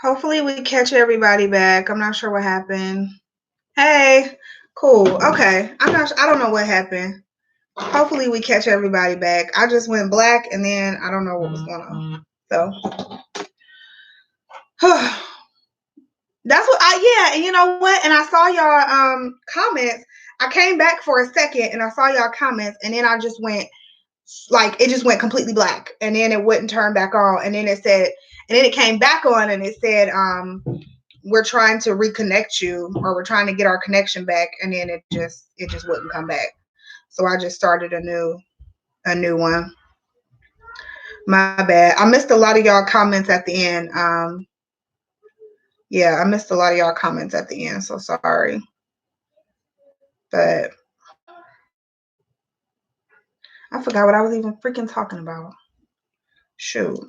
Hopefully we catch everybody back. I'm not sure what happened. Hey, cool. Okay. I don't know what happened. Hopefully we catch everybody back. I just went black and then I don't know what was going on. So that's what yeah, and you know what? And I saw y'all comments. I came back for a second and I saw y'all comments and then I just went like it just went completely black and then it wouldn't turn back on and then it said and then it came back on and it said we're trying to reconnect you or we're trying to get our connection back and then it just wouldn't come back. So I just started a new one. My bad. I missed a lot of y'all comments at the end. Yeah, I missed a lot of y'all comments at the end, so sorry. But I forgot what I was even freaking talking about. Shoot.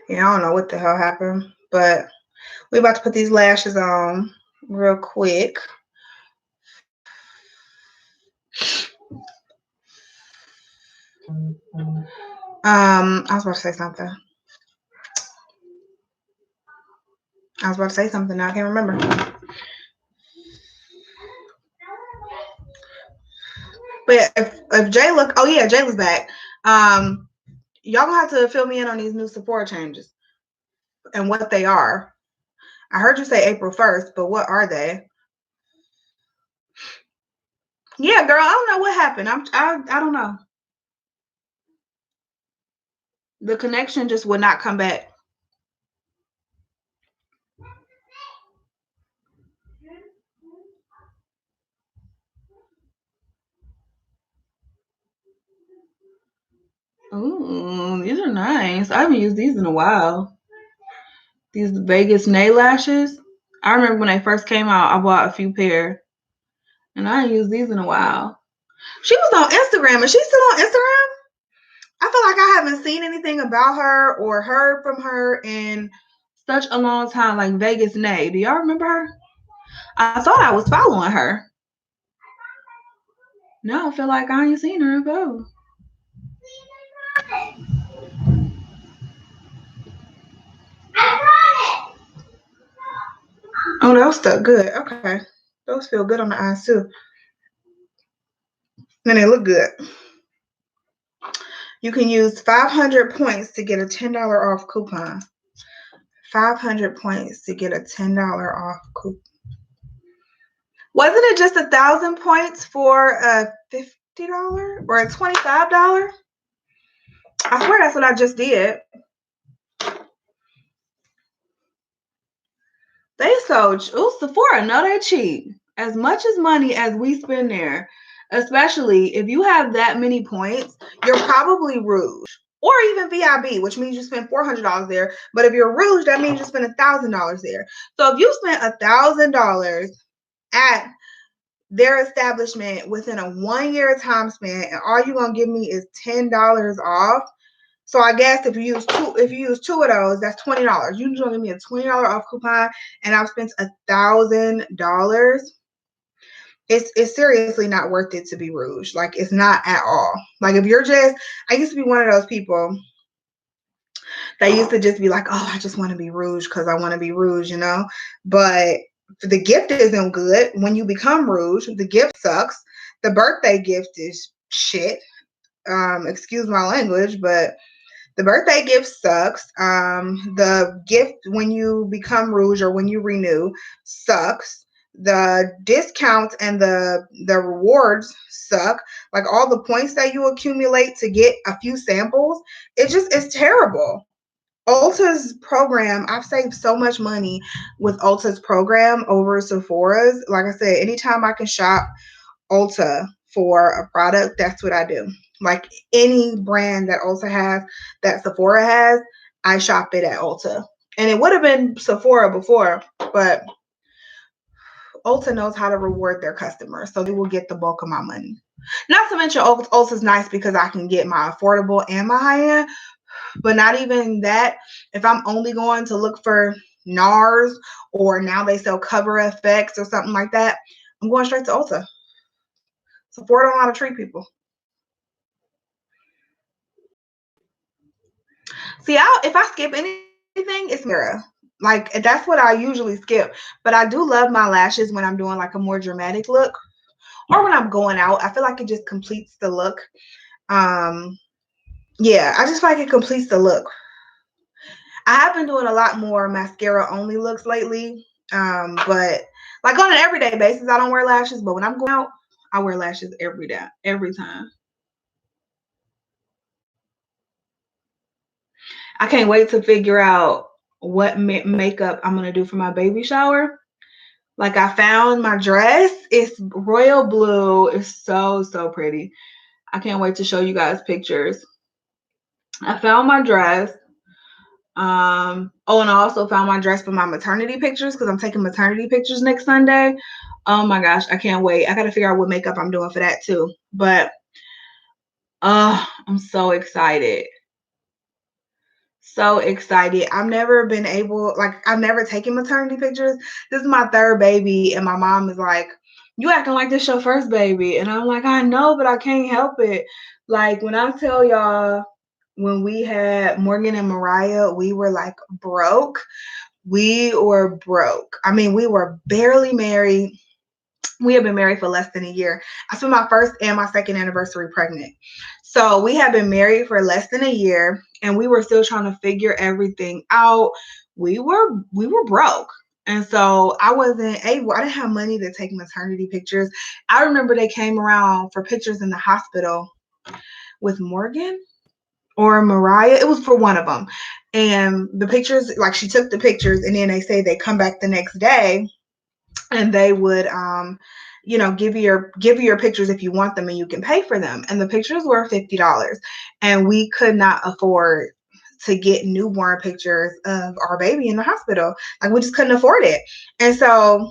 Yeah, I don't know what the hell happened, but we're about to put these lashes on real quick. I was about to say something. Now I can't remember. But if Jay look, oh yeah, Jay was back. Y'all gonna have to fill me in on these new Sephora changes and what they are. I heard you say April 1st, but what are they? Yeah, girl, I don't know what happened. I don't know. The connection just would not come back. Ooh, these are nice. I haven't used these in a while. These Vegas nail lashes. I remember when they first came out, I bought a few pair. And I ain't used these in a while. She was on Instagram. Is she still on Instagram? I feel like I haven't seen anything about her or heard from her in such a long time, like Vegas Nay. Do y'all remember her? I thought I was following her. No, I feel like I ain't seen her in photo. Oh, those stuck good. Okay. Those feel good on the eyes too. And they look good. You can use 500 points to get a $10 off coupon. 500 points to get a $10 off coupon. Wasn't it just 1,000 points for a $50 or a $25? I swear that's what I just did. They so Sephora, no, they cheap. As much as money as we spend there, especially if you have that many points, you're probably Rouge or even VIB, which means you spend $400 there. But if you're Rouge, that means you spend $1,000 there. So if you spent $1,000 at their establishment within a 1 year time span, and all you're gonna give me is $10 off. So I guess if you use two of those, that's $20. You're gonna give me a $20 off coupon, and I've spent $1,000. It's seriously not worth it to be Rouge. Like, it's not at all. Like, if you're just, I used to be one of those people that used to just be like, oh, I just want to be Rouge because I want to be Rouge, you know. But the gift isn't good. When you become Rouge, the gift sucks. The birthday gift is shit. Excuse my language, but the birthday gift sucks. The gift when you become Rouge or when you renew sucks. The discounts and the rewards suck. Like, all the points that you accumulate to get a few samples, it's terrible. Ulta's program, I've saved so much money with Ulta's program over Sephora's. Like I said, anytime I can shop Ulta for a product, that's what I do. Like, any brand that Ulta has, that Sephora has, I shop it at Ulta. And it would have been Sephora before, but Ulta knows how to reward their customers, so they will get the bulk of my money. Not to mention, Ulta's nice because I can get my affordable and my high-end. But not even that. If I'm only going to look for NARS, or now they sell CoverFX or something like that, I'm going straight to Ulta. Sephora don't know how to treat people. See, if I skip anything, it's mascara. Like, that's what I usually skip. But I do love my lashes when I'm doing like a more dramatic look, or when I'm going out. I feel like it just completes the look. Yeah, I just feel like it completes the look. I have been doing a lot more mascara only looks lately. But like on an everyday basis, I don't wear lashes. But when I'm going out, I wear lashes every day, every time. I can't wait to figure out what makeup I'm going to do for my baby shower. Like, I found my dress. It's royal blue. It's so, so pretty. I can't wait to show you guys pictures. I found my dress. Oh, and I also found my dress for my maternity pictures, because I'm taking maternity pictures next Sunday. Oh my gosh, I can't wait. I got to figure out what makeup I'm doing for that too. But I'm so excited. So excited. I've never been able, like, I've never taken maternity pictures. This is my third baby, and my mom is like, you acting like this your first baby. And I'm like, I know, but I can't help it. Like, when I tell y'all, when we had Morgan and Mariah, we were like broke. We were broke. I mean, we were barely married. We have been married for less than a year. I spent my first and my second anniversary pregnant. So we have been married for less than a year, and we were still trying to figure everything out. We were broke. And so I didn't have money to take maternity pictures. I remember they came around for pictures in the hospital with Morgan or Mariah. It was for one of them. And the pictures, like, she took the pictures, and then they say they come back the next day, and they would give you your pictures if you want them, and you can pay for them. And the pictures were $50, and we could not afford to get newborn pictures of our baby in the hospital. Like, we just couldn't afford it. And so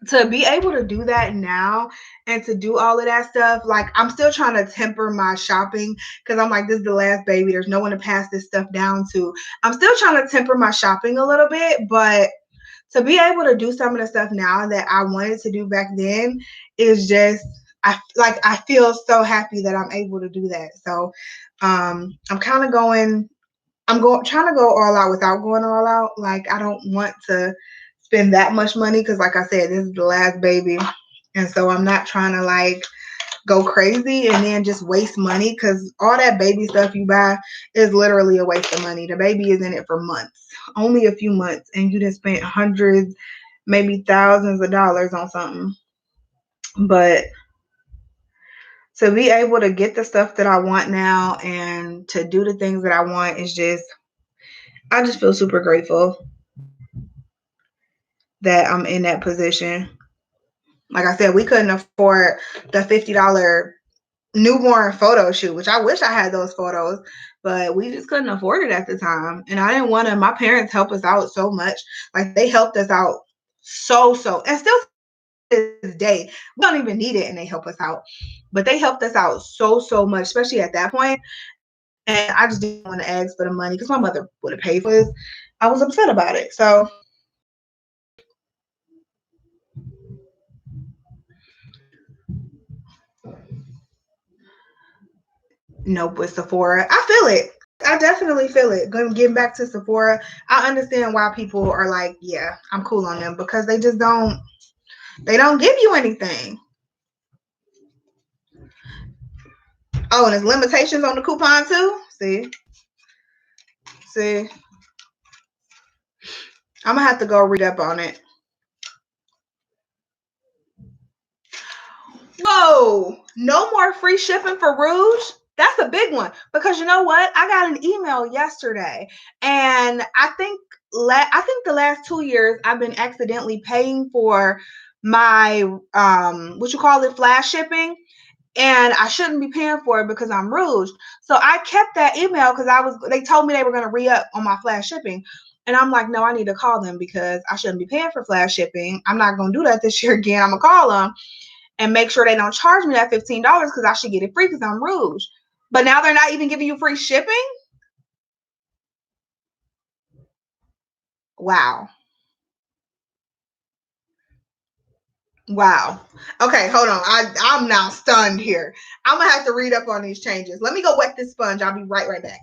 to be able to do that now, and to do all of that stuff, like, I'm still trying to temper my shopping, because I'm like, this is the last baby. There's no one to pass this stuff down to. I'm still trying to temper my shopping a little bit, but to be able to do some of the stuff now that I wanted to do back then is just, I feel so happy that I'm able to do that. So I'm trying to go all out without going all out. Like, I don't want to spend that much money, because like I said, this is the last baby. And so I'm not trying to like go crazy and then just waste money, because all that baby stuff you buy is literally a waste of money. The baby is in it for months, only a few months, and you just spent hundreds, maybe thousands of dollars on something. But to be able to get the stuff that I want now, and to do the things that I want, is just, I just feel super grateful that I'm in that position. Like I said, we couldn't afford the $50 newborn photo shoot, which I wish I had those photos, but we just couldn't afford it at the time. And I didn't want to, my parents helped us out so much. Like, they helped us out so, and still to this day, we don't even need it, and they help us out. But they helped us out so, so much, especially at that point. And I just didn't want to ask for the money, because my mother would have paid for this. I was upset about it. So nope, with Sephora, I feel it. I definitely feel it. Getting back to Sephora, I understand why people are like, yeah, I'm cool on them, because they just don't give you anything. Oh, and there's limitations on the coupon too. See, I'm gonna have to go read up on it. Whoa, no more free shipping for Rouge. That's a big one, because you know what? I got an email yesterday, and I think the last 2 years I've been accidentally paying for my flash shipping, and I shouldn't be paying for it because I'm Rouge. So I kept that email, because they told me they were going to re-up on my flash shipping. And I'm like, no, I need to call them, because I shouldn't be paying for flash shipping. I'm not going to do that this year again. I'm going to call them and make sure they don't charge me that $15, because I should get it free, because I'm Rouge. But now they're not even giving you free shipping. Wow. Wow. Okay, hold on. I'm now stunned here. I'm gonna have to read up on these changes. Let me go wet this sponge. I'll be right back.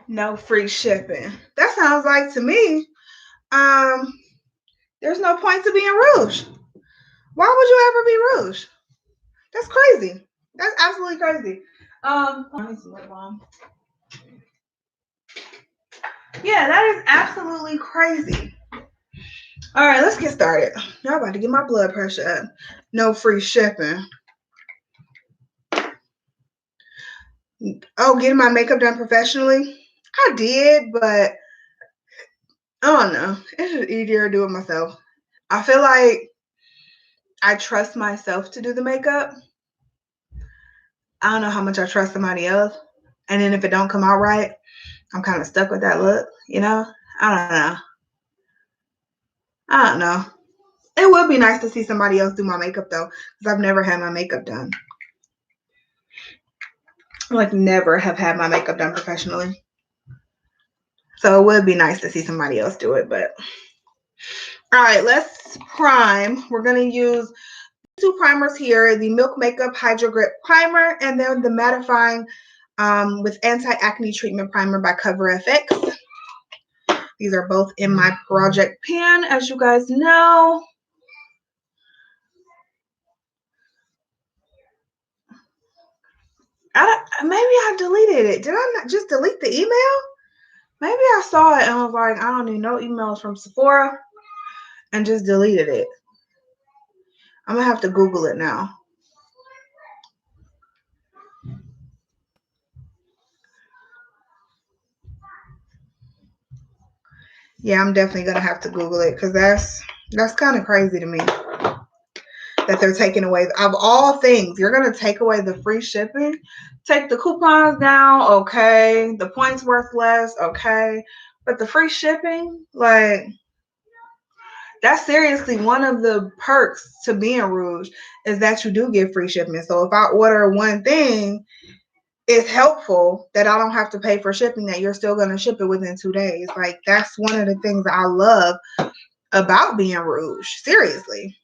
No free shipping. That sounds like to me, there's no point to being Rouge. Why would you ever be Rouge? That's crazy. That's absolutely crazy. Let me see lip balm. Yeah, that is absolutely crazy. All right, let's get started. Now I'm about to get my blood pressure up. No free shipping. Oh, getting my makeup done professionally? I did, but I don't know. It's just easier to do it myself. I feel like I trust myself to do the makeup. I don't know how much I trust somebody else. And then if it don't come out right, I'm kind of stuck with that look, you know? I don't know. It would be nice to see somebody else do my makeup though, because I've never had my makeup done. Like never have had my makeup done professionally. So it would be nice to see somebody else do it, but all right, let's prime. We're gonna use two primers here, the Milk Makeup Hydro Grip Primer and then the mattifying with Anti-Acne Treatment Primer by CoverFX. These are both in my project pan, as you guys know. Maybe I deleted it. Did I not just delete the email? Maybe I saw it and was like, I don't need no emails from Sephora and just deleted it. I'm going to have to Google it now. Yeah, I'm definitely going to have to Google it because that's kind of crazy to me that they're taking away. Of all things, you're going to take away the free shipping, take the coupons down, okay. The points worth less, okay. But the free shipping, like, that's seriously one of the perks to being Rouge is that you do get free shipping. So if I order one thing, it's helpful that I don't have to pay for shipping, that you're still going to ship it within 2 days. Like, that's one of the things that I love about being Rouge. Seriously.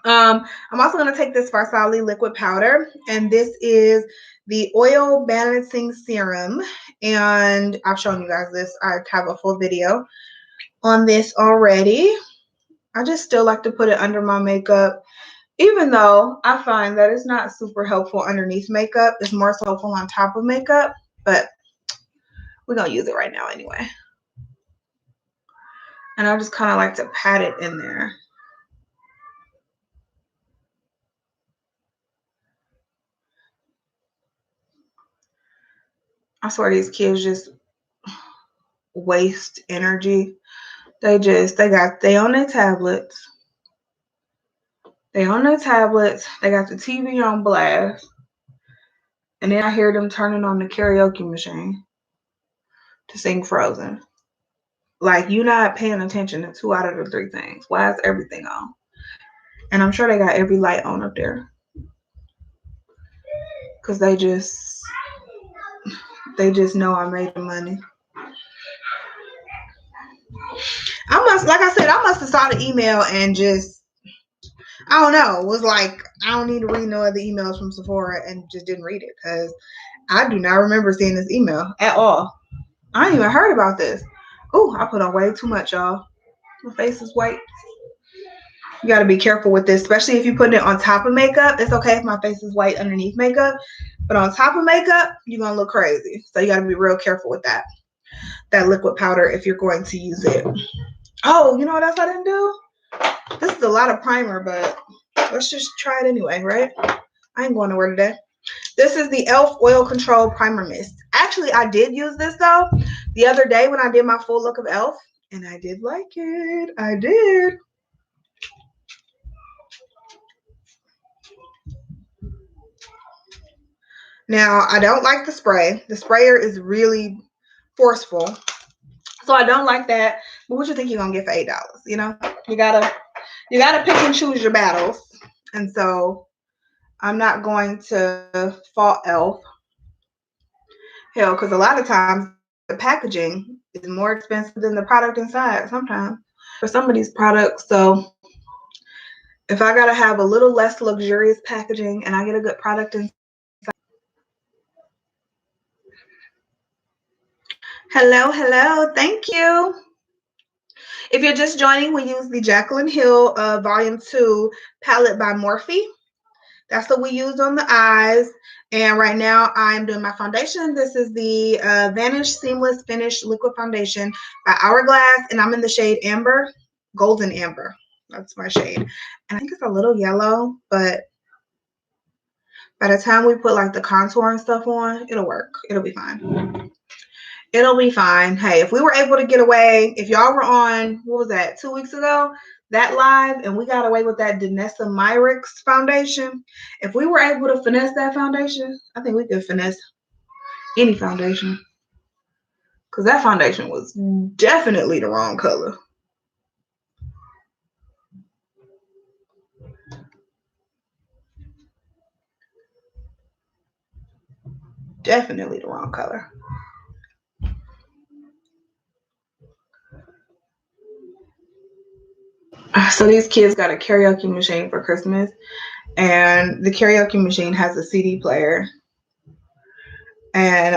I'm also going to take this Farsali liquid powder, and this is the Oil Balancing Serum. And I've shown you guys this. I have a full video on this already. I just still like to put it under my makeup, even though I find that it's not super helpful underneath makeup. It's more so helpful on top of makeup, but we're going to use it right now anyway. And I just kind of like to pat it in there. I swear these kids just waste energy. They on their tablets. They on their tablets. They got the TV on blast. And then I hear them turning on the karaoke machine to sing Frozen. Like, you're not paying attention to 2 out of the 3 things. Why is everything on? And I'm sure they got every light on up there. Because they just know I made the money. Like I said, I must have saw the email and just, I don't know, was like, I don't need to read no other emails from Sephora, and just didn't read it because I do not remember seeing this email at all. I ain't even heard about this. Oh, I put on way too much, y'all. My face is white. You got to be careful with this, especially if you put it on top of makeup. It's okay if my face is white underneath makeup, but on top of makeup, you're going to look crazy. So you got to be real careful with that liquid powder if you're going to use it. Oh, you know what else I didn't do? This is a lot of primer, but let's just try it anyway, right? I ain't going nowhere today. This is the e.l.f. Oil Control Primer Mist. Actually, I did use this, though, the other day when I did my full look of e.l.f., and I did like it. I did. Now, I don't like the spray. The sprayer is really forceful. So I don't like that. But what you think you're gonna get for $8? You know, you gotta pick and choose your battles. And so I'm not going to fault e.l.f. Hell, because a lot of times the packaging is more expensive than the product inside sometimes for some of these products. So if I gotta have a little less luxurious packaging and I get a good product inside. Hello, hello, thank you. If you're just joining, we use the Jaclyn Hill Volume 2 palette by Morphe. That's what we used on the eyes. And right now I'm doing my foundation. This is the Vanish Seamless Finish Liquid Foundation by Hourglass. And I'm in the shade Amber, Golden Amber. That's my shade. And I think it's a little yellow, but by the time we put like the contour and stuff on, it'll work. It'll be fine. It'll be fine. Hey, if we were able to get away, if y'all were on, what was that, 2 weeks ago, that live, and we got away with that Danessa Myricks foundation, if we were able to finesse that foundation, I think we could finesse any foundation. Because that foundation was definitely the wrong color. Definitely the wrong color. So these kids got a karaoke machine for Christmas, and the karaoke machine has a CD player. And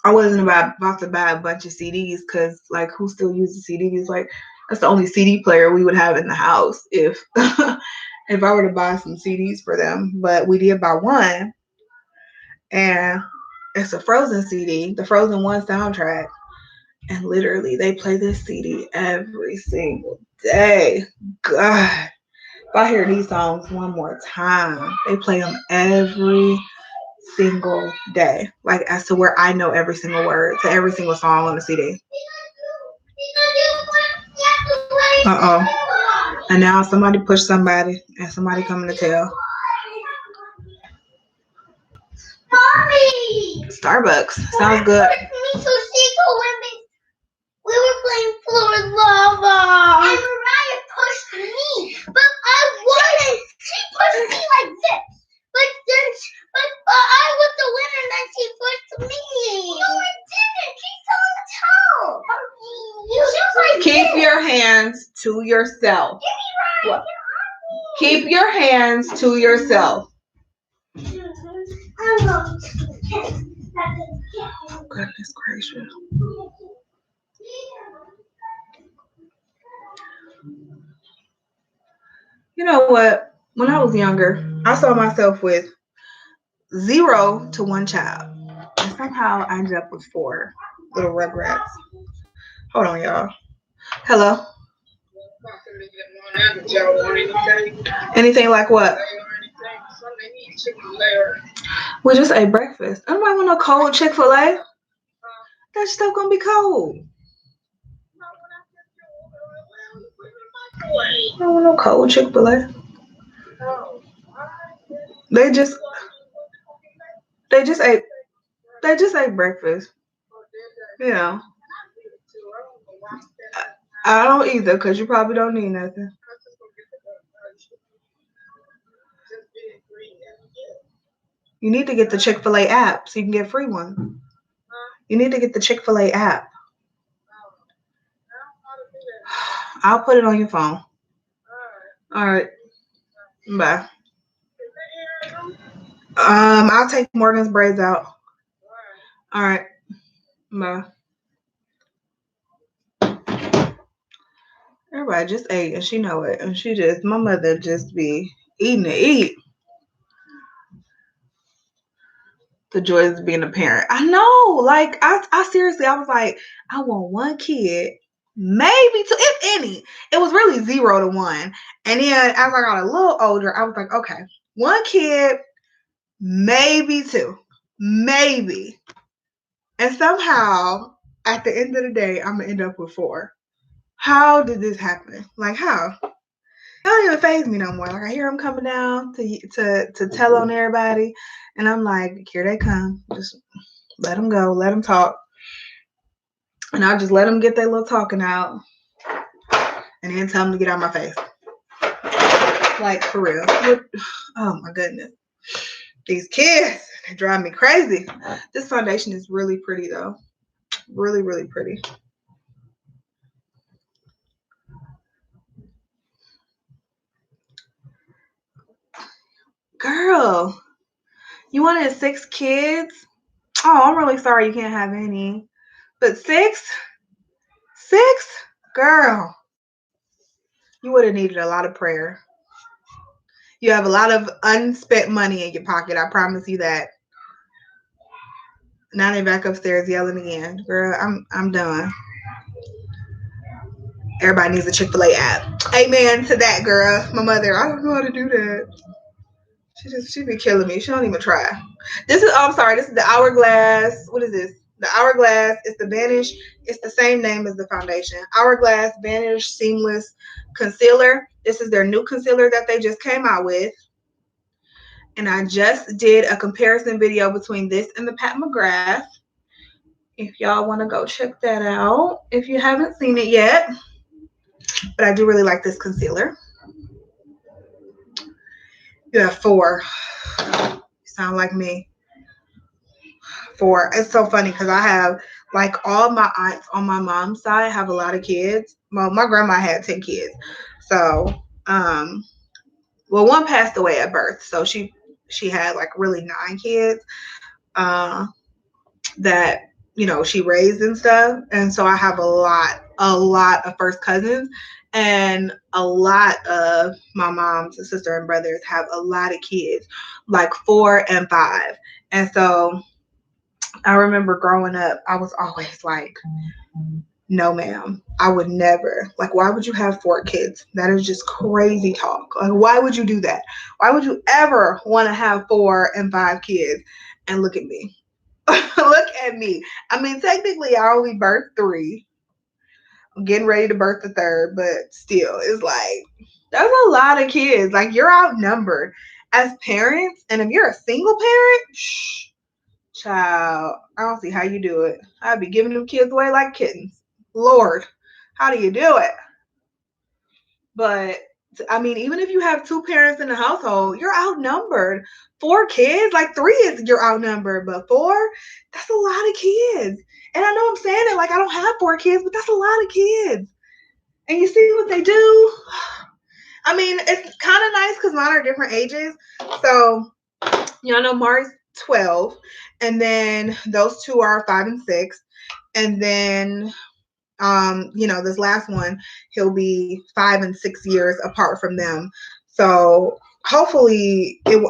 I wasn't about to buy a bunch of CDs because, like, who still uses CDs? Like, that's the only CD player we would have in the house if if I were to buy some CDs for them. But we did buy one, and it's a Frozen CD, the Frozen 1 soundtrack. And literally, they play this CD every single day. God, if I hear these songs one more time, they play them every single day. Like, as to where I know every single word to every single song on the CD. Uh-oh. And now somebody pushed somebody, and somebody coming to tell. Starbucks. Sounds good. We were playing Floor Lava. And Mariah pushed me. But I won. She pushed me like this. But I was the winner and then she pushed me. No, I didn't. She's on the top. Keep your hands to yourself. What? Keep your hands to yourself. Oh, goodness gracious. You know what? When I was younger, I saw myself with 0 to 1 child. And somehow I ended up with 4 little rugrats. Hold on, y'all. Hello? Anything like what? We just ate breakfast. I don't want no cold Chick-fil-A. That stuff gonna be cold. I don't want no cold Chick-fil-A. They just ate breakfast. You know. I don't either, because you probably don't need nothing. You need to get the Chick-fil-A app so you can get free one. You need to get the Chick-fil-A app. I'll put it on your phone. All right. Bye. I'll take Morgan's braids out. All right. Bye. Everybody just ate and she know it. And she just, my mother just be eating to eat. The joys of being a parent. I know. Like, I seriously, I was like, I want one kid, maybe two, if any. It was really 0 to 1. And then as I got a little older, I was like, okay, one kid, maybe two, maybe. And somehow, at the end of the day, I'm gonna end up with 4. How did this happen? Like, how? It don't even faze me no more. Like, I hear them coming down to tell on everybody, and I'm like, here they come. Just let them go. Let them talk. And I'll just let them get their little talking out, and then tell them to get out of my face. Like, for real. Oh my goodness. These kids, they drive me crazy. This foundation is really pretty though. Really, really pretty. Girl, you wanted 6 kids? Oh, I'm really sorry you can't have any. But 6? 6? Girl, you would have needed a lot of prayer. You have a lot of unspent money in your pocket. I promise you that. Now they're back upstairs yelling again. Girl, I'm done. Everybody needs a Chick-fil-A app. Amen to that, girl. My mother, I don't know how to do that. She be killing me. She don't even try. This is, oh, I'm sorry. This is the Hourglass. What is this? The Hourglass. It's the Vanish. It's the same name as the foundation. Hourglass Vanish Seamless Concealer. This is their new concealer that they just came out with. And I just did a comparison video between this and the Pat McGrath. If y'all want to go check that out, if you haven't seen it yet. But I do really like this concealer. You have 4. You sound like me. 4. It's so funny because I have, like, all my aunts on my mom's side have a lot of kids. Well, my grandma had 10 kids. So, well, one passed away at birth. So she had like really 9 kids that, you know, she raised and stuff. And so I have a lot of first cousins, and a lot of my mom's sister and brothers have a lot of kids, like 4 and 5. And so I remember growing up, I was always like, no, ma'am, I would never. Like, why would you have 4 kids? That is just crazy talk. Like, why would you do that? Why would you ever want to have 4 and 5 kids? And look at me. Look at me. I mean, technically, I only birthed 3. I'm getting ready to birth the 3rd, but still, it's like, that's a lot of kids. Like, you're outnumbered as parents. And if you're a single parent, shh, child, I don't see how you do it. I'd be giving them kids away like kittens. Lord, how do you do it? But I mean, even if you have 2 parents in the household, you're outnumbered. 4 kids, like 3 is you're outnumbered, but 4, that's a lot of kids. And I know I'm saying it like I don't have 4 kids, but that's a lot of kids. And you see what they do? I mean, it's kind of nice because mine are different ages. So, you know, I know Mari's 12, and then those 2 are 5 and 6, and then you know, this last one, he'll be 5 and 6 years apart from them. So hopefully it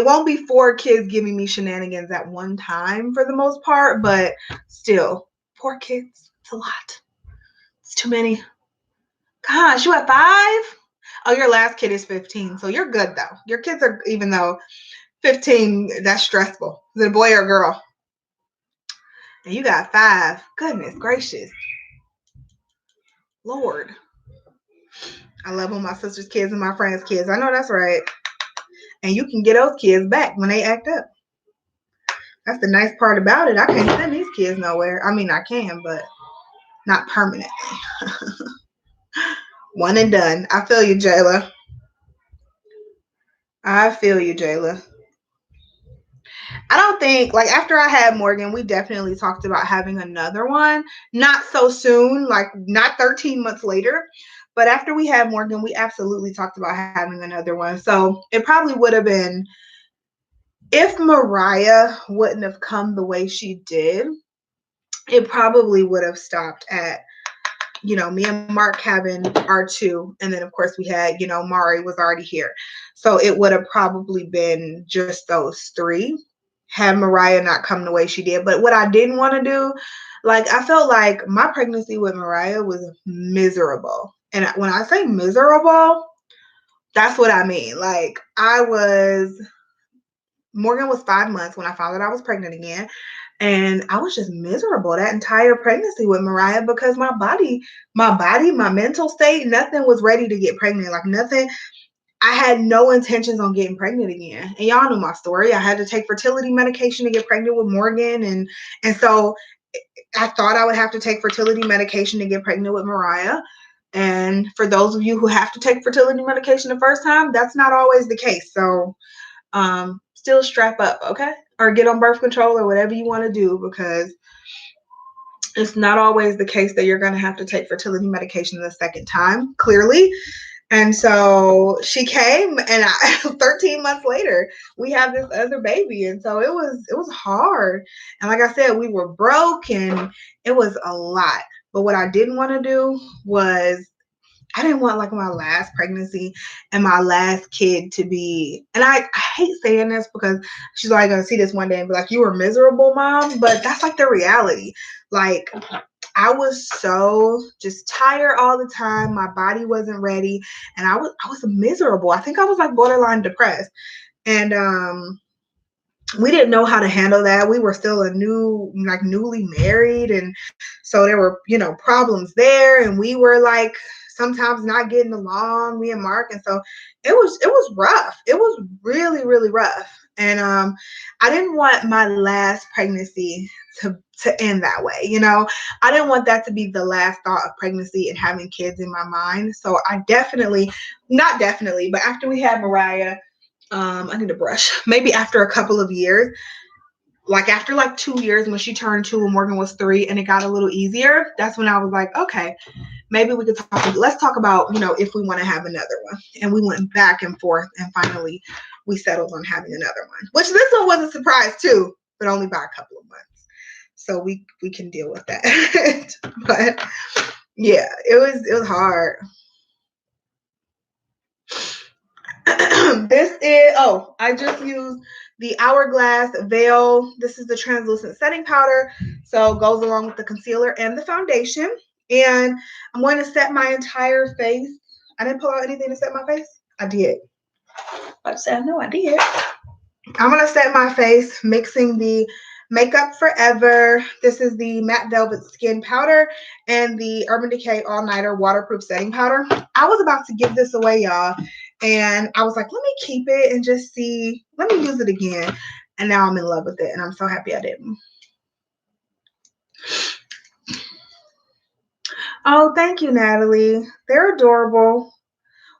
won't be 4 kids giving me shenanigans at one time for the most part, but still, 4 kids, it's a lot. It's too many. Gosh, you have 5? Oh, your last kid is 15, so you're good though. Your kids are, even though 15, that's stressful. Is it a boy or a girl? And you got 5. Goodness gracious. Lord. I love when my sister's kids and my friends' kids. I know that's right. And you can get those kids back when they act up. That's the nice part about it. I can't send these kids nowhere. I mean, I can, but not permanently. One and done. I feel you, Jayla. I feel you, Jayla. I don't think, like, after I had Morgan, we definitely talked about having another one. Not so soon, like not 13 months later. But after we had Morgan, we absolutely talked about having another one. So it probably would have been, if Mariah wouldn't have come the way she did, it probably would have stopped at you know, me and Mark having our two, and then of course we had, you know, Mari was already here. So it would have probably been just those three had Mariah not come the way she did. But what I didn't want to do, like, I felt like my pregnancy with Mariah was miserable. And when I say miserable, that's what I mean. Like, Morgan was 5 months when I found out I was pregnant again. And I was just miserable that entire pregnancy with Mariah because my body, my mental state, nothing was ready to get pregnant. Like, nothing. I had no intentions on getting pregnant again. And y'all know my story. I had to take fertility medication to get pregnant with Morgan. And so I thought I would have to take fertility medication to get pregnant with Mariah. And for those of you who have to take fertility medication the first time, that's not always the case. So still strap up, okay? Or get on birth control or whatever you want to do, because it's not always the case that you're going to have to take fertility medication the second time, clearly. And so she came, and 13 months later, we have this other baby. And so it was hard. And like I said, we were broke and it was a lot. But what I didn't want to do was, I didn't want like my last pregnancy and my last kid to be, and I hate saying this because she's like going to see this one day and be like, you were miserable, mom. But that's like the reality. Like, I was so just tired all the time. My body wasn't ready, and I was miserable. I think I was like borderline depressed. And we didn't know how to handle that. We were still newly married, and so there were, you know, problems there, and we were like sometimes not getting along, me and Mark. And so it was rough. It was really, really rough. And I didn't want my last pregnancy to end that way. You know, I didn't want that to be the last thought of pregnancy and having kids in my mind. So I not definitely, but after we had Mariah, I need a brush. Maybe after a couple of years, like after like 2 years, when she turned 2 and Morgan was 3, and it got a little easier, that's when I was like, okay, maybe we could let's talk about, you know, if we want to have another one. And we went back and forth, and finally we settled on having another one, which this one was a surprise too, but only by a couple of months. So we can deal with that. But yeah, it was hard. I just used the Hourglass Veil. This is the translucent setting powder, so it goes along with the concealer and the foundation. And I'm going to set my entire face. I didn't pull out anything to set my face. I did. I'd say I know I did. I'm going to set my face mixing the Makeup Forever. This is the Matte Velvet Skin Powder and the Urban Decay All Nighter Waterproof Setting Powder. I was about to give this away, y'all. And I was like, let me keep it and just see. Let me use it again. And now I'm in love with it. And I'm so happy I didn't. Oh, thank you, Natalie. They're adorable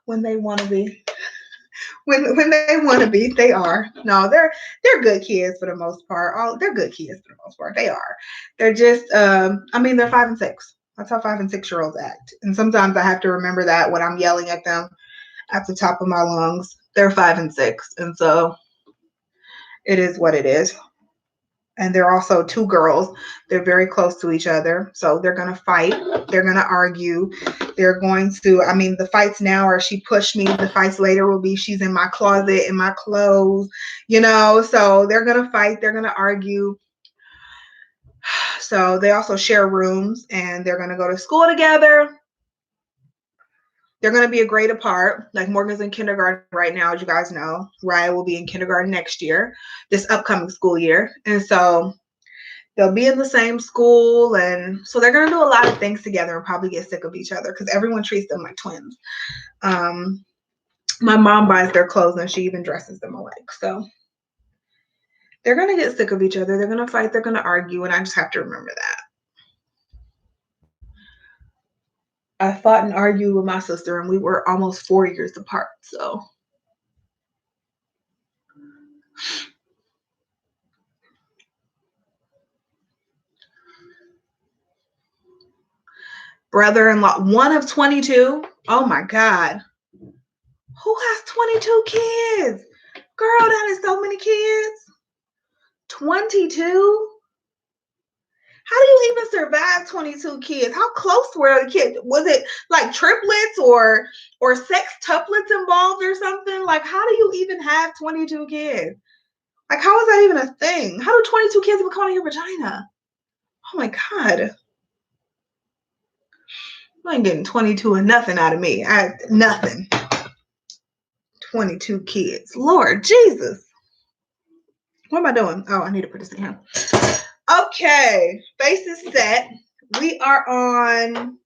when they want to be. When they want to be, they are. No, they're good kids for the most part. They're good kids for the most part. They are. They're just I mean, they're 5 and 6. That's how 5 and 6-year-olds act. And sometimes I have to remember that when I'm yelling at them at the top of my lungs. They're 5 and 6. And so it is what it is. And they're also 2 girls. They're very close to each other. So they're going to fight. They're going to argue. They're going to, I mean, the fights now are she pushed me. The fights later will be she's in my closet, in my clothes, you know. So they're going to fight. They're going to argue. So they also share rooms, and they're going to go to school together. They're going to be a grade apart. Like, Morgan's in kindergarten right now, as you guys know. Raya will be in kindergarten next year, this upcoming school year. And so they'll be in the same school. And so they're going to do a lot of things together and probably get sick of each other because everyone treats them like twins. My mom buys their clothes, and she even dresses them alike. So they're going to get sick of each other. They're going to fight. They're going to argue. And I just have to remember that. I fought and argued with my sister, and we were almost 4 years apart. So brother-in-law, one of 22. Oh my God. Who has 22 kids? Girl, that is so many kids. 22? How do you even survive 22 kids? How close were the kids? Was it like triplets or sextuplets involved or something? Like, how do you even have 22 kids? Like, how is that even a thing? How do 22 kids even come out of your vagina? Oh my God. You ain't getting 22 and nothing out of me. Nothing. 22 kids. Lord Jesus. What am I doing? Oh, I need to put this in here. Okay. Face is set. We are on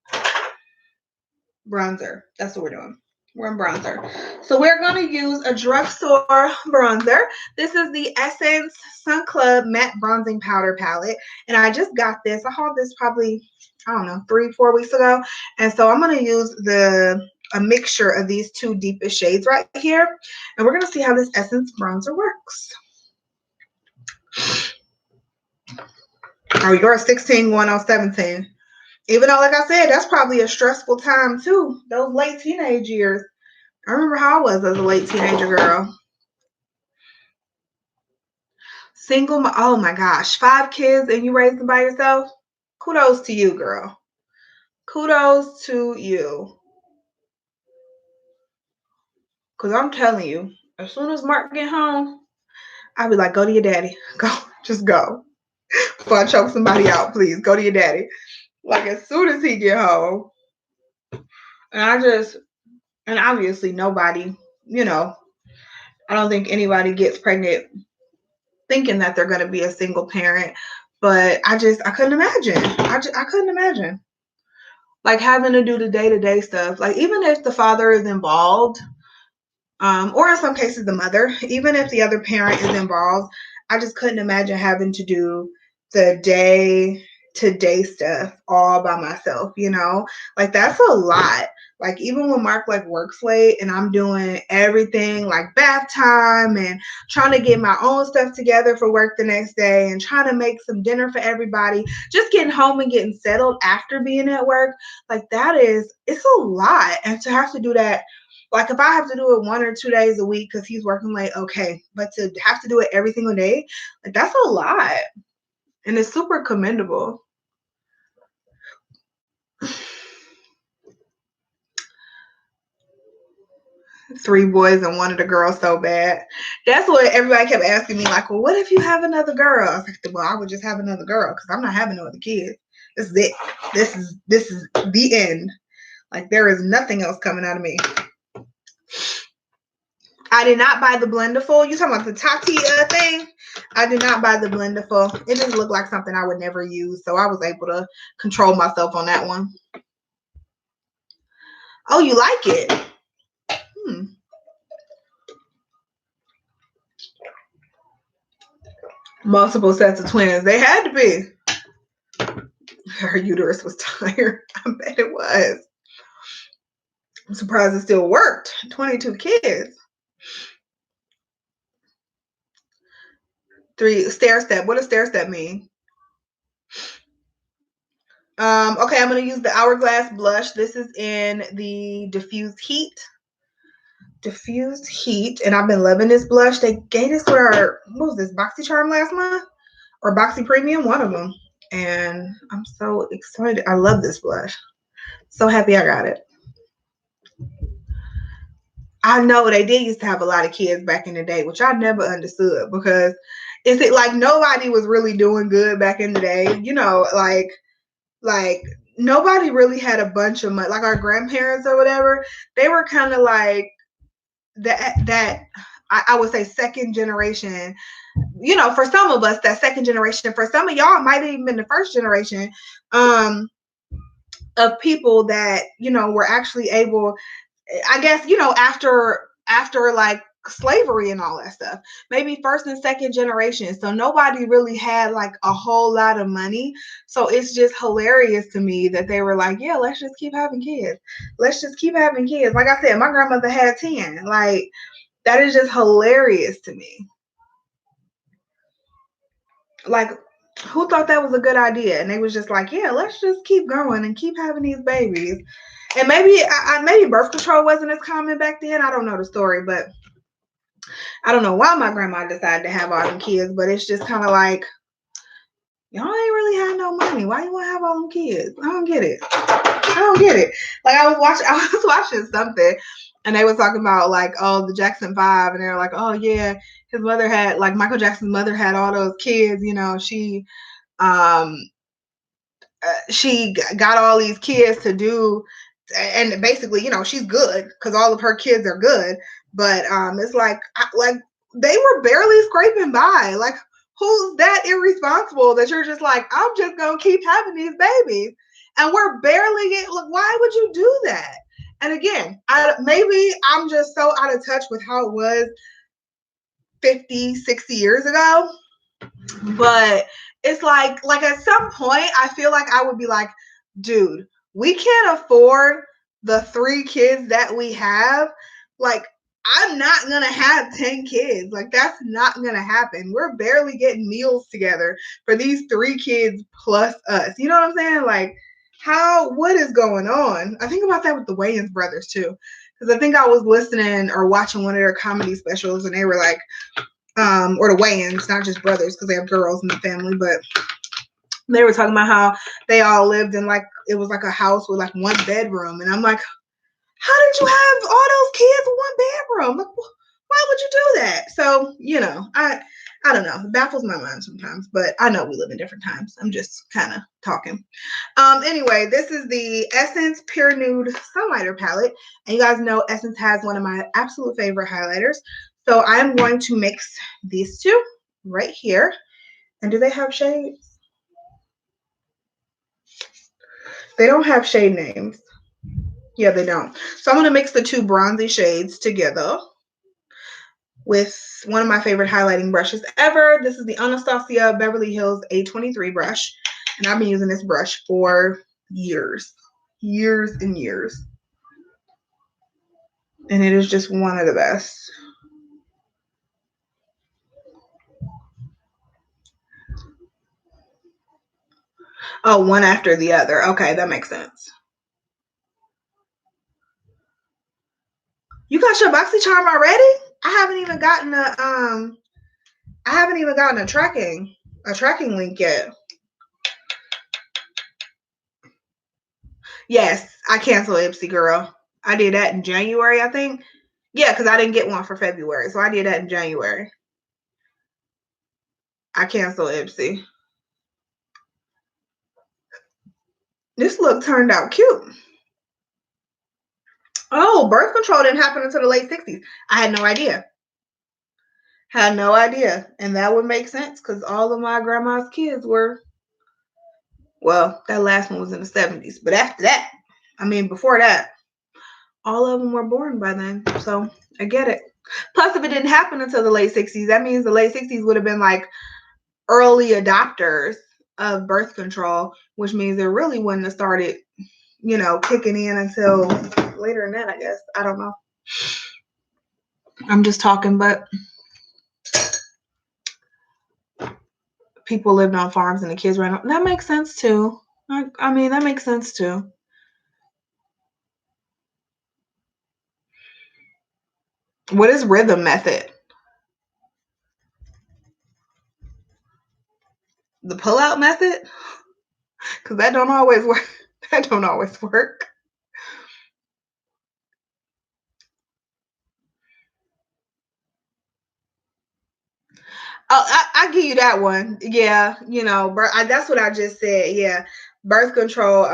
bronzer. That's what we're doing. We're in bronzer. So we're going to use a drugstore bronzer. This is the Essence Sun Club Matte Bronzing Powder Palette. And I just got this. I hauled this probably, I don't know, 3-4 weeks ago. And so I'm going to use a mixture of these two deepest shades right here. And we're going to see how this Essence bronzer works. Oh, you're a 16 going on 17. Even though, like I said, that's probably a stressful time too. Those late teenage years. I remember how I was as a late teenager girl. Single, oh my gosh, 5 kids and you raised them by yourself? Kudos to you, girl. Kudos to you. Because I'm telling you, as soon as Mark get home, I'll be like, go to your daddy. Go. Just go. Before I choke somebody out, please, go to your daddy. Like, as soon as he get home. And obviously nobody, you know, I don't think anybody gets pregnant thinking that they're going to be a single parent. But I couldn't imagine. I couldn't imagine. Like, having to do the day-to-day stuff. Like, even if the father is involved, or in some cases the mother, even if the other parent is involved, I just couldn't imagine having to do the day-to-day stuff all by myself, you know? Like, that's a lot. Like, even when Mark like works late and I'm doing everything like bath time and trying to get my own stuff together for work the next day and trying to make some dinner for everybody, just getting home and getting settled after being at work, like, it's a lot. And to have to do that, like, if I have to do it 1 or 2 days a week because he's working late, okay. But to have to do it every single day, like, that's a lot. And it's super commendable. Three boys and one of the girls so bad. That's what everybody kept asking me, like, well, what if you have another girl? I was like, well, I would just have another girl because I'm not having no other kids. This is it. This is the end. Like, there is nothing else coming out of me. I did not buy the Blenderful. You talking about the Tati thing? I did not buy the Blenderful. It just looked like something I would never use, so I was able to control myself on that one. Oh, you like it? Multiple sets of twins. They had to be. Her uterus was tired. I bet it was. I'm surprised it still worked. 22 kids. 3 stair step. What does stair step mean? Okay, I'm going to use the Hourglass Blush. This is in the Diffused Heat. Diffused Heat. And I've been loving this blush. They gave this with our, what was this, BoxyCharm last month? Or Boxy Premium, one of them. And I'm so excited. I love this blush. So happy I got it. I know they did used to have a lot of kids back in the day, which I never understood, because is it like nobody was really doing good back in the day? You know, like nobody really had a bunch of money. Like our grandparents or whatever, they were kind of like that I would say second generation. You know, for some of us, that second generation. For some of y'all, it might have even been the first generation of people that, you know, were actually able, I guess, you know, after like slavery and all that stuff, maybe first and second generation. So nobody really had like a whole lot of money. So it's just hilarious to me that they were like, yeah, let's just keep having kids. Let's just keep having kids. Like I said, my grandmother had 10. Like, that is just hilarious to me. Like, who thought that was a good idea? And they was just like, yeah, let's just keep going and keep having these babies. And maybe maybe birth control wasn't as common back then. I don't know the story, but I don't know why my grandma decided to have all them kids. But it's just kind of like, Y'all ain't really had no money. Why you want to have all them kids? I don't get it. I don't get it. Like I was watching something, and they were talking about like, oh, the Jackson 5, and they were like, oh yeah, his mother had, like, Michael Jackson's mother had all those kids. You know, she got all these kids to do, and basically, you know, she's good because all of her kids are good. But it's like they were barely scraping by. Like, who's that irresponsible that you're just like, I'm just gonna keep having these babies, and we're barely getting. Like, why would you do that? And again, maybe I'm just so out of touch with how it was 50, 60 years ago. But it's like at some point, I feel like I would be like, dude, we can't afford the 3 kids that we have. Like, I'm not going to have 10 kids. Like, that's not going to happen. We're barely getting meals together for these 3 kids plus us. You know what I'm saying? Like, what is going on? I think about that with the Wayans brothers too. Because I think I was listening or watching one of their comedy specials, and they were like, or the Wayans, not just brothers, because they have girls in the family, but they were talking about how they all lived in, like, it was like a house with like 1 bedroom. And I'm like, how did you have all those kids in 1 bedroom? Like, why would you do that? So, you know, I don't know. It baffles my mind sometimes, but I know we live in different times. I'm just kind of talking. Anyway, this is the Essence Pure Nude Sunlighter Palette. And you guys know Essence has one of my absolute favorite highlighters. So I'm going to mix these two right here. And do they have shades? They don't have shade names. Yeah, they don't. So I'm going to mix the 2 bronzy shades together with one of my favorite highlighting brushes ever. This is the Anastasia Beverly Hills A23 brush. And I've been using this brush for years. Years and years. And it is just one of the best. Oh, one after the other. Okay, that makes sense. You got your BoxyCharm already? I haven't even gotten a tracking link yet. Yes, I canceled Ipsy, girl. I did that in January, I think. Yeah, because I didn't get one for February. So I did that in January. I canceled Ipsy. This look turned out cute. Oh, birth control didn't happen until the late 60s. I had no idea. Had no idea. And that would make sense because all of my grandma's kids were, well, that last one was in the 70s. But after that, I mean, before that, all of them were born by then. So I get it. Plus, if it didn't happen until the late 60s, that means the late 60s would have been like early adopters of birth control, which means it really wouldn't have started, you know, kicking in until later in that, I guess. I don't know. I'm just talking, but people lived on farms and the kids ran. That makes sense too. I mean, that makes sense too. What is rhythm method? The pull-out method? Because that don't always work. That don't always work. Oh, I give you that one. Yeah, you know, that's what I just said. Yeah, birth control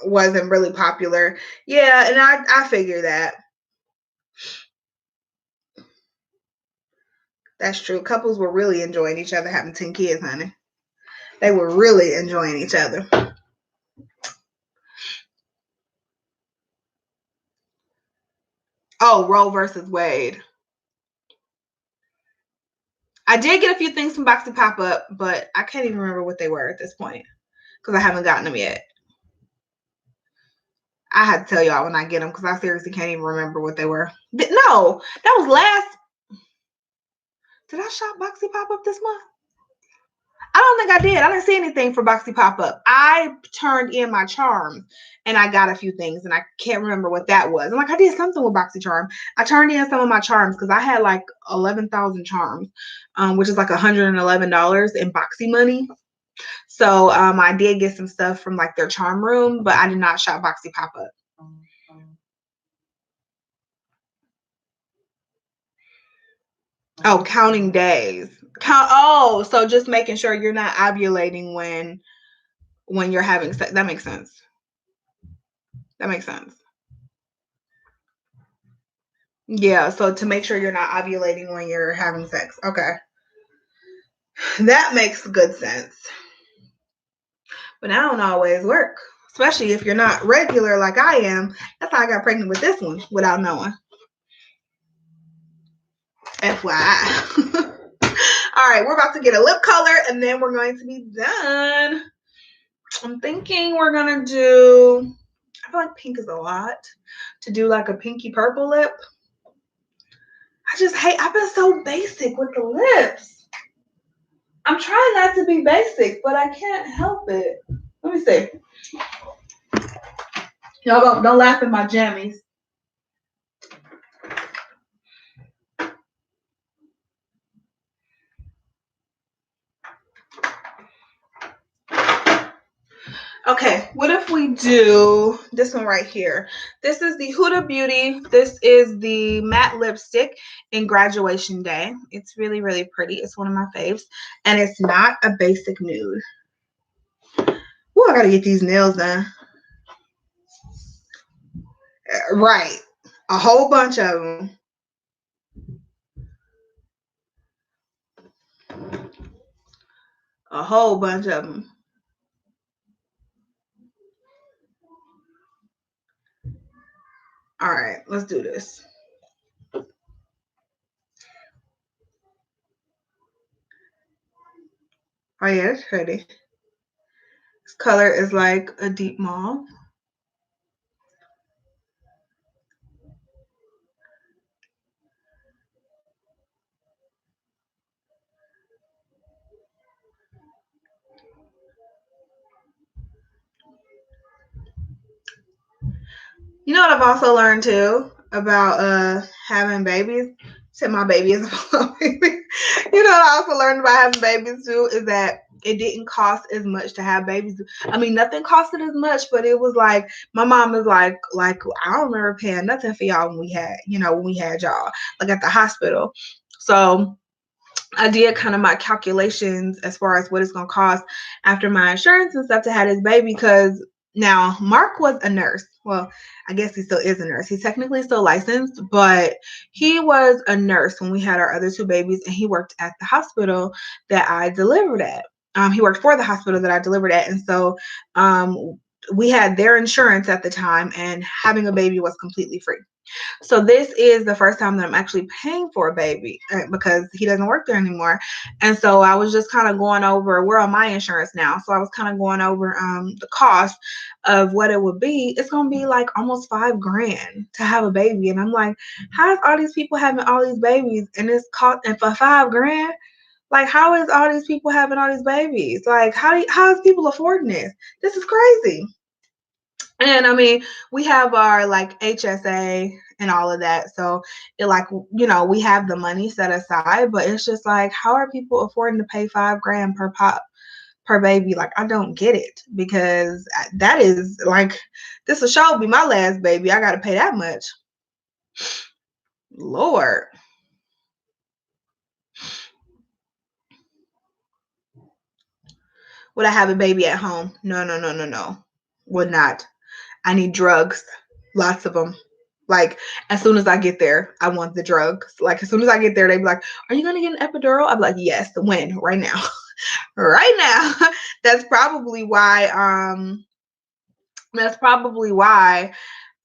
wasn't really popular. Yeah, and I figure that. That's true. Couples were really enjoying each other having 10 kids, honey. They were really enjoying each other. Oh, Roe versus Wade. I did get a few things from Boxy Pop-Up, but I can't even remember what they were at this point because I haven't gotten them yet. I had to tell y'all when I get them because I seriously can't even remember what they were. No, that was last. Did I shop Boxy Pop-Up this month? I don't think I did. I didn't see anything for Boxy pop-up. I turned in my charms and I got a few things and I can't remember what that was. I'm like, I did something with Boxy charm. I turned in some of my charms because I had like 11,000 charms, which is like $111 in Boxy money. So I did get some stuff from like their charm room, but I did not shop Boxy pop-up. Oh, counting days. So just making sure you're not ovulating when you're having sex. That makes sense. That makes sense. Yeah, so to make sure you're not ovulating when you're having sex. Okay. That makes good sense. But that don't always work, especially if you're not regular like I am. That's how I got pregnant with this one without knowing. FYI. All right, we're about to get a lip color and then we're going to be done. I'm thinking we're going to do, I feel like pink is a lot, to do like a pinky purple lip. I just hate, I've been so basic with the lips. I'm trying not to be basic, but I can't help it. Let me see. Y'all don't laugh at my jammies. Okay, what if we do this one right here? This is the Huda Beauty. This is the matte lipstick in Graduation Day. It's really, really pretty. It's one of my faves. And it's not a basic nude. Oh, I gotta get these nails done. Right. A whole bunch of them. A whole bunch of them. All right, let's do this. Oh yeah, it's pretty. This color is like a deep mauve. You know what I've also learned too about having babies? Said my baby is a baby. You know what I also learned about having babies too is that it didn't cost as much to have babies. I mean, nothing costed as much, but it was like my mom is like I don't remember paying nothing for y'all when we had y'all like at the hospital. So I did kind of my calculations as far as what it's gonna cost after my insurance and stuff to have this baby, because now Mark was a nurse. Well, I guess he still is a nurse. He's technically still licensed, but he was a nurse when we had our other two babies, and he worked at the hospital that I delivered at. He worked for the hospital that I delivered at, and so we had their insurance at the time, and having a baby was completely free. So this is the first time that I'm actually paying for a baby because he doesn't work there anymore. And so I was just kind of going over, we're on my insurance now. So I was kind of going over the cost of what it would be. It's going to be like almost $5,000 to have a baby. And I'm like, how is all these people having all these babies and it's cost, and for $5,000? Like, how is all these people having all these babies? Like, how is people affording this? This is crazy. And I mean, we have our like HSA and all of that. So it like, we have the money set aside, but it's just like, how are people affording to pay $5,000 per baby? Like, I don't get it, because that is like, this will sure be my last baby. I got to pay that much. Lord. Would I have a baby at home? No. Would not. I need drugs. Lots of them. Like, as soon as I get there, I want the drugs. Like, as soon as I get there, they be like, are you going to get an epidural? I'm like, yes. When? Right now. Right now. That's probably why,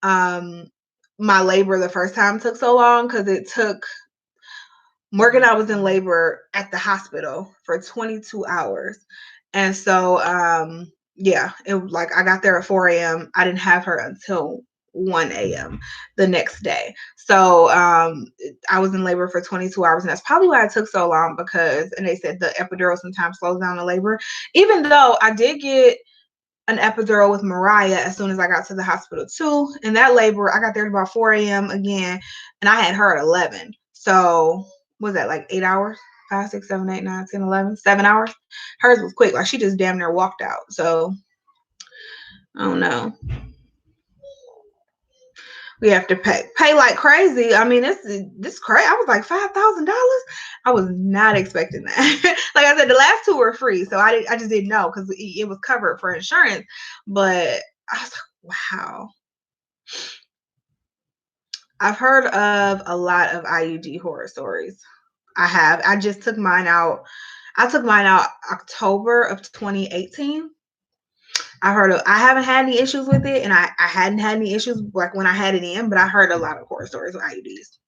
my labor the first time took so long, because it took, Morgan, I was in labor at the hospital for 22 hours. And so, yeah, it was like I got there at 4 a.m. I didn't have her until 1 a.m. the next day. So I was in labor for 22 hours, and that's probably why it took so long, because, and they said the epidural sometimes slows down the labor, even though I did get an epidural with Mariah as soon as I got to the hospital too. And that labor, I got there at about 4 a.m. again, and I had her at 11. So was that like 8 hours? 5, 6, 7, 8, 9, 10, 11, 7 hours. Hers was quick. Like, she just damn near walked out. So I don't know. We have to pay like crazy. I mean, this crazy. I was like $5,000. I was not expecting that. Like I said, the last two were free, so I just didn't know, because it was covered for insurance. But I was like, wow. I've heard of a lot of IUD horror stories. I just took mine out. I took mine out October of 2018. I haven't had any issues with it, and I hadn't had any issues like when I had it in, but I heard a lot of horror stories with IUDs.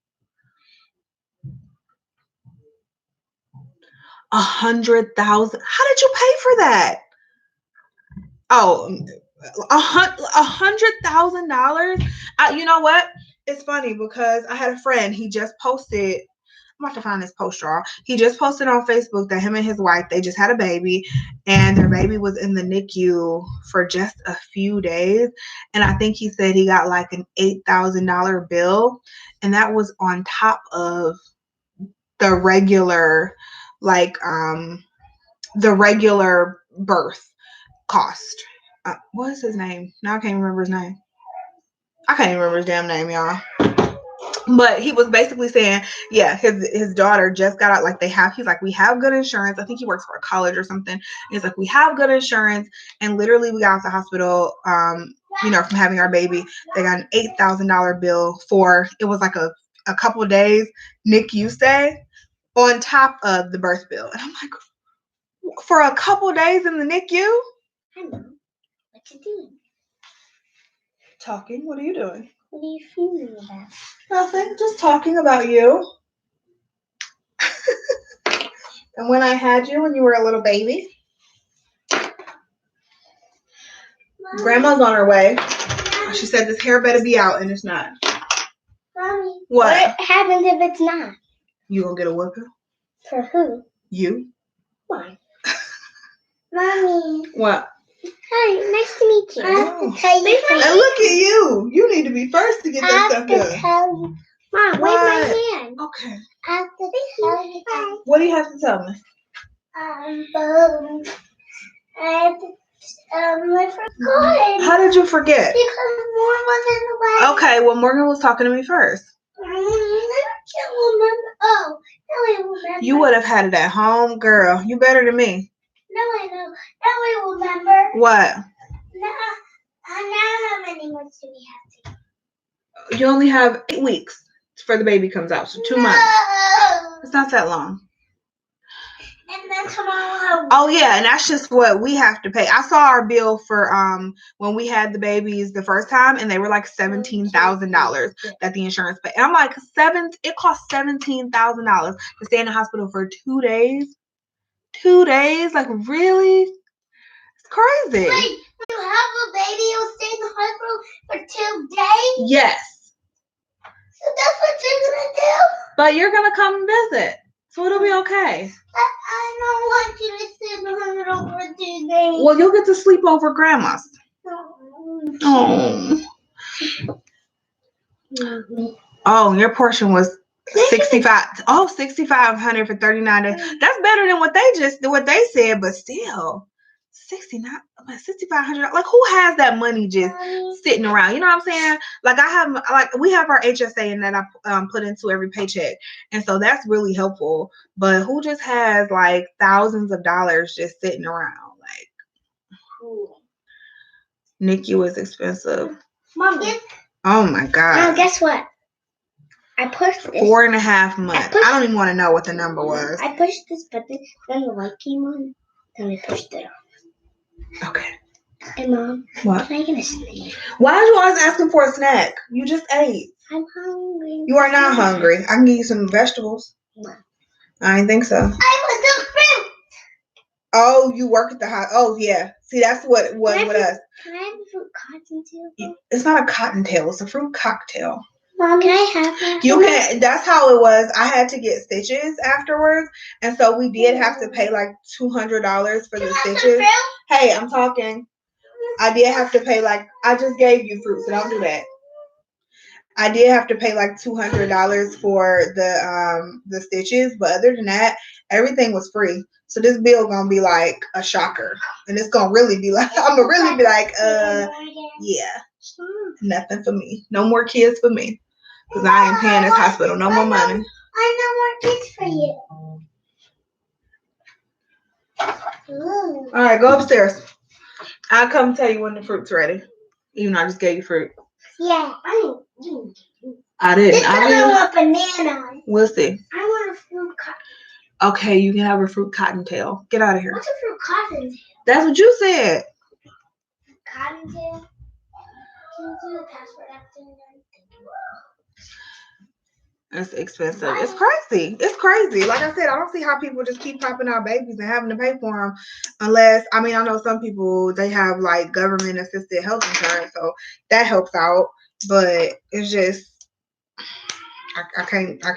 100,000. How did you pay for that? Oh, $100,000. You know what? It's funny because I had a friend. He just posted. I'm about to find this post, y'all. He just posted on Facebook that him and his wife, they just had a baby, and their baby was in the NICU for just a few days. And I think he said he got like an $8,000 bill, and that was on top of the regular, like the regular birth cost. What is his name? Now I can't remember his name. I can't even remember his damn name, y'all. But he was basically saying, yeah, his daughter just got out. Like he's like, we have good insurance. I think he works for a college or something. And he's like, we have good insurance. And literally we got out the hospital, from having our baby. They got an $8,000 bill for, it was like a couple of days NICU stay on top of the birth bill. And I'm like, for a couple of days in the NICU? I know. What you doing? Talking. What are you doing? What are you feeling about? Nothing. Just talking about you. And when I had you when you were a little baby. Mommy. Grandma's on her way. Mommy. She said this hair better be out, and it's not. Mommy. What happens if it's not? You gonna get a whooping? For who? You. Why? Mommy. What? Hi, nice to meet you. I have to tell you something. And look at you. You need to be first to get that stuff done. I have to tell you. Mom, wave my hand. Okay. I have to tell you. What do you have to tell me? I forgot. How did you forget? Because Morgan was in the way. Okay, well, Morgan was talking to me first. I can't remember. Oh, now I remember. You would have had it at home, girl. You better than me. No, I know. Now I remember. What? Now how many months do we have to? You only have 8 weeks for the baby comes out, so 2 months. It's not that long. And then tomorrow. Oh yeah, and that's just what we have to pay. I saw our bill for when we had the babies the first time, and they were like $17,000 that the insurance paid. And I'm like, it cost $17,000 to stay in the hospital for 2 days. 2 days? Like, really? It's crazy. Wait, when you have a baby, you'll stay in the hospital for 2 days? Yes. So that's what you're gonna do? But you're gonna come and visit, so it'll be okay. I don't want you to stay in the hospital for 2 days. Well, you'll get to sleep over grandma's. Oh. Oh, your portion was 65. Oh, 6,500 for 39 days. That's better than what they said, but still 6,500. Like, who has that money just sitting around? You know what I'm saying? Like, we have our HSA, and that I put into every paycheck, and so that's really helpful. But who just has like thousands of dollars just sitting around? Like, NICU is expensive. Mommy. Oh my God. Now guess what? I pushed this. 4.5 months. I don't even want to know what the number was. I pushed this button, then the light came on, then I pushed it off. Okay. Hey, Mom. What? Can I get a snack? Why are you always asking for a snack? You just ate. I'm hungry. You are not hungry. I can give you some vegetables. No. I didn't think so. I want the fruit. Oh, you work at the house. Oh, yeah. See, that's what was with us. Can I have a fruit cottontail? It's not a cottontail. It's a fruit cocktail. Mom, can I have that? You can. That's how it was. I had to get stitches afterwards, and so we did have to pay like $200 for the stitches. Hey, I'm talking. I did have to pay like, I just gave you fruit, so don't do that. I did have to pay like $200 for the stitches, but other than that, everything was free. So this bill gonna be like a shocker, and it's gonna really be like, I'm gonna really be like, yeah, nothing for me. No more kids for me, cause I ain't paying this hospital no more money. I know more kids for you. All right, go upstairs. I'll come tell you when the fruit's ready. Even though I just gave you fruit. Yeah, I didn't. This I want banana. We'll see. I want a fruit cotton. Okay, you can have a fruit cottontail. Get out of here. What's a fruit cottontail? That's what you said. Cottontail? Can you do the password after that? It's expensive. It's crazy. It's crazy. Like I said, I don't see how people just keep popping out babies and having to pay for them unless, I mean, I know some people, they have like government assisted health insurance, so that helps out. But it's just, I can't. All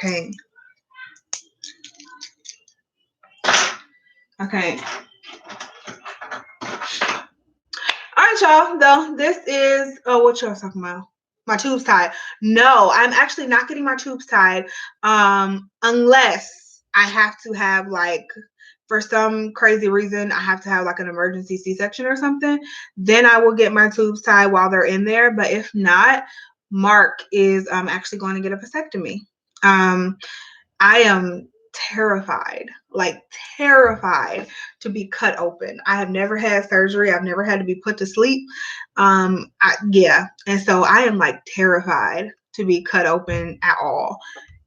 right, y'all. Though this is, oh, what y'all talking about? My tubes tied. No, I'm actually not getting my tubes tied unless I have to have like, for some crazy reason, I have to have like an emergency C-section or something. Then I will get my tubes tied while they're in there. But if not, Mark is actually going to get a vasectomy. I am terrified, like terrified to be cut open. I have never had surgery. I've never had to be put to sleep. Yeah. And so I am like terrified to be cut open at all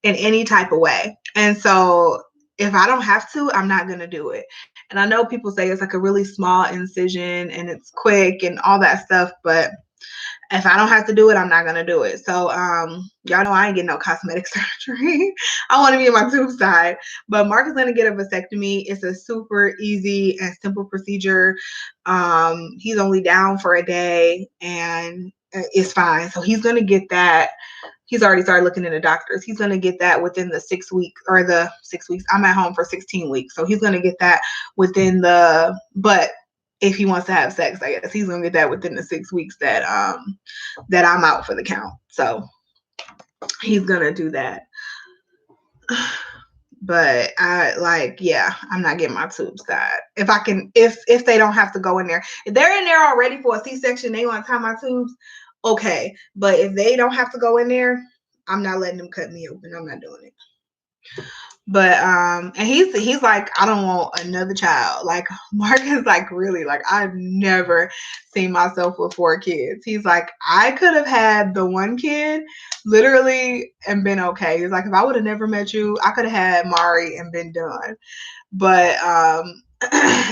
in any type of way. And so if I don't have to, I'm not going to do it. And I know people say it's like a really small incision and it's quick and all that stuff, but if I don't have to do it, I'm not gonna do it. So y'all know I ain't getting no cosmetic surgery. I want to be in my tubes tied. But Mark is gonna get a vasectomy. It's a super easy and simple procedure. He's only down for a day and it's fine. So he's gonna get that. He's already started looking into doctors. He's gonna get that within the 6 weeks or the 6 weeks. I'm at home for 16 weeks. So he's gonna get that within but if he wants to have sex, I guess he's gonna get that within the 6 weeks that I'm out for the count. So he's gonna do that. But I'm not getting my tubes tied. If I can, if they don't have to go in there, if they're in there already for a C-section, they want to tie my tubes, okay. But if they don't have to go in there, I'm not letting them cut me open. I'm not doing it. But and he's like, I don't want another child. Like Mark is like, really, like I've never seen myself with 4 kids. He's like, I could have had the one kid literally and been okay. He's like, if I would have never met you, I could have had Mari and been done. But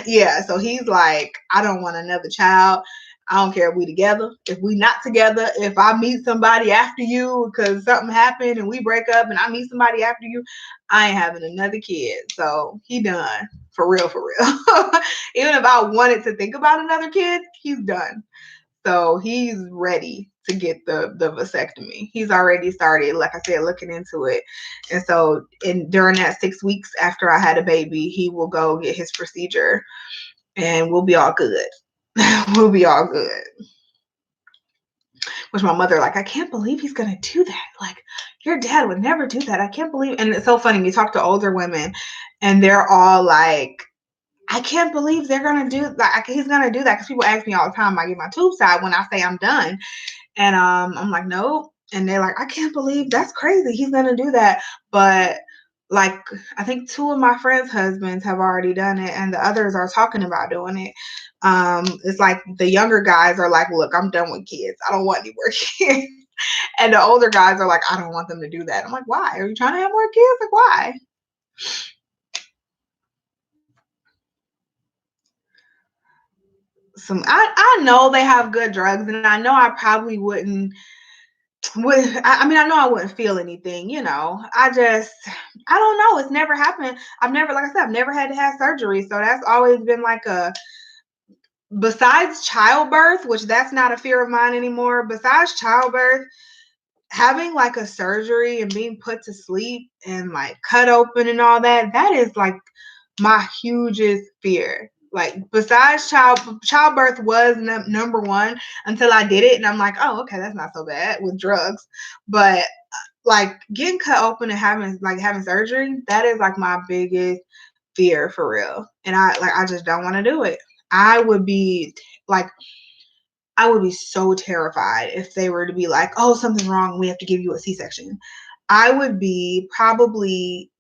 yeah, so he's like, I don't want another child. I don't care if we together, if we not together, if I meet somebody after you because something happened and we break up and I meet somebody after you, I ain't having another kid. So he done for real. Even if I wanted to think about another kid, he's done. So he's ready to get the vasectomy. He's already started, like I said, looking into it. And so during that 6 weeks after I had a baby, he will go get his procedure and we'll be all good. We'll be all good. Which my mother, like, I can't believe he's gonna do that. Like, your dad would never do that. I can't believe. And it's so funny. You talk to older women, and they're all like, I can't believe they're gonna do like he's gonna do that. Because people ask me all the time, I get my tubes tied when I say I'm done, and I'm like, no. And they're like, I can't believe that's crazy. He's gonna do that, but. Like, I think 2 of my friends' husbands have already done it, and the others are talking about doing it. It's like the younger guys are like, look, I'm done with kids. I don't want any more kids. And the older guys are like, I don't want them to do that. I'm like, why? Are you trying to have more kids? Like, why? I know they have good drugs, and I know I probably wouldn't I mean, I know I wouldn't feel anything, you know. I don't know. It's never happened. I've never, like I said, I've never had to have surgery. So that's always been like besides childbirth, which that's not a fear of mine anymore. Besides childbirth, having like a surgery and being put to sleep and like cut open and all that, that is like my hugest fear. Like besides childbirth was number one until I did it, and I'm like, oh, okay, that's not so bad with drugs. But like getting cut open and having surgery, that is like my biggest fear for real. And I just don't want to do it. I would be so terrified if they were to be like, oh, something's wrong, we have to give you a C-section. I would be probably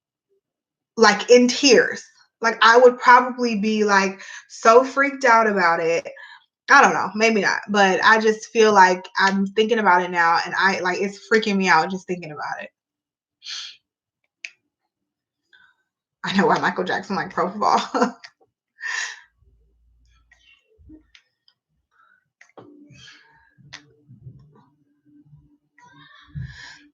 like in tears. Like I would probably be like so freaked out about it. I don't know, maybe not, but I just feel like I'm thinking about it now and it's freaking me out just thinking about it. I know why Michael Jackson liked propofol.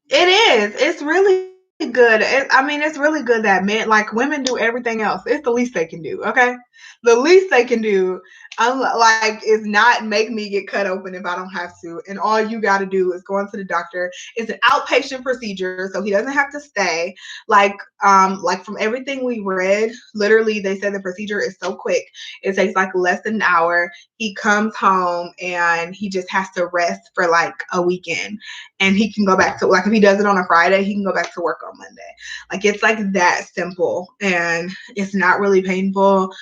It is. It's really good. I mean, it's really good that men, like women, do everything else. It's the least they can do. Okay, the least they can do, is not make me get cut open if I don't have to. And all you got to do is go into the doctor. It's an outpatient procedure, so he doesn't have to stay. Like from everything we read, literally they said the procedure is so quick. It takes like less than an hour. He comes home and he just has to rest for like a weekend. And he can go back to, like, if he does it on a Friday, he can go back to work on Monday. Like, it's like that simple, and it's not really painful.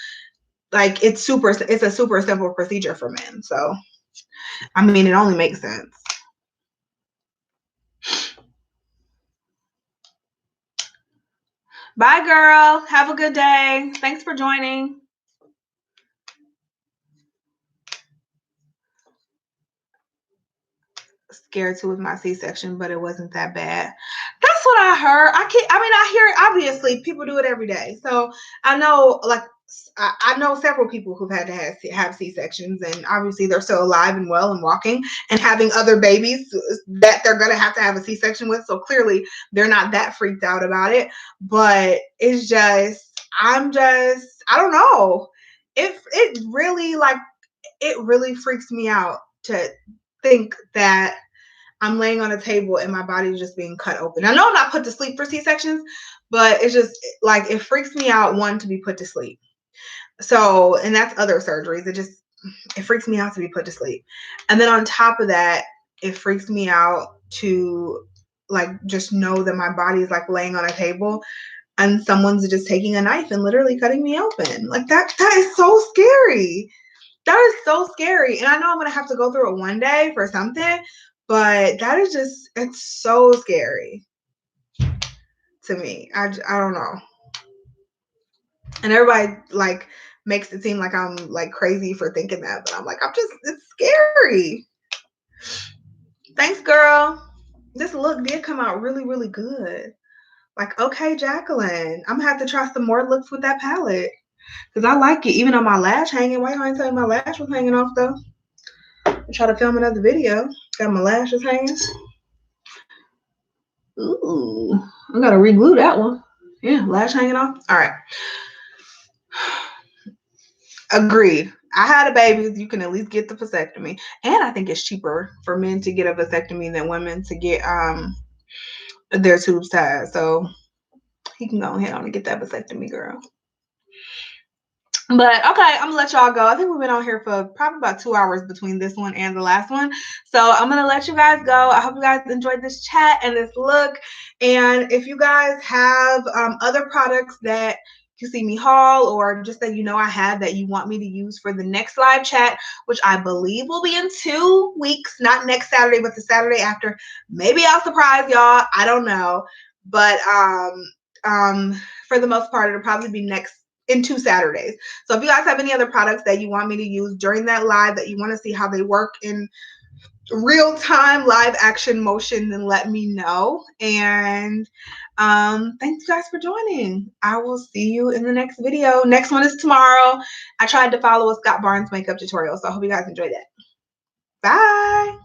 Like, it's a super simple procedure for men. So, I mean, it only makes sense. Bye, girl. Have a good day. Thanks for joining. Scared too with my C-section, but it wasn't that bad. That's what I heard. I hear it, obviously people do it every day. So I know, like, I know several people who've had to have C-sections, and obviously they're still alive and well and walking and having other babies that they're going to have a C-section with. So clearly they're not that freaked out about it, but it's just, I don't know. It really freaks me out to think that I'm laying on a table and my body's just being cut open. I know I'm not put to sleep for C-sections, but it's just like, it freaks me out, one, to be put to sleep. So, and that's other surgeries. It freaks me out to be put to sleep. And then on top of that, it freaks me out to like just know that my body is like laying on a table and someone's just taking a knife and literally cutting me open. Like that is so scary. That is so scary. And I know I'm going to have to go through it one day for something, but that is just, it's so scary to me. I don't know. And everybody like makes it seem like I'm like crazy for thinking that, but I'm like, it's scary. Thanks, girl. This look did come out really, really good. Like, okay, Jacqueline, I'm gonna have to try some more looks with that palette. Because I like it. Even on my lash hanging. Why you ain't tell me my lash was hanging off though? I try to film another video. Got my lashes hanging. Ooh. I gotta reglue that one. Yeah, lash hanging off. All right. Agreed. I had a baby. You can at least get the vasectomy. And I think it's cheaper for men to get a vasectomy than women to get their tubes tied. So he can go ahead on and get that vasectomy, girl. But okay, I'm gonna let y'all go. I think we've been on here for probably about 2 hours between this one and the last one. So I'm gonna let you guys go. I hope you guys enjoyed this chat and this look. And if you guys have other products that you see me haul, or just that I have that you want me to use for the next live chat, which I believe will be in 2 weeks, not next Saturday, but the Saturday after. Maybe I'll surprise y'all. I don't know. But for the most part, it'll probably be in 2 Saturdays. So if you guys have any other products that you want me to use during that live, that you want to see how they work in real time live action motion, then let me know. And thanks guys for joining. I will see you in the next video. Next one is tomorrow. I tried to follow a Scott Barnes makeup tutorial, so I hope you guys enjoyed that. Bye.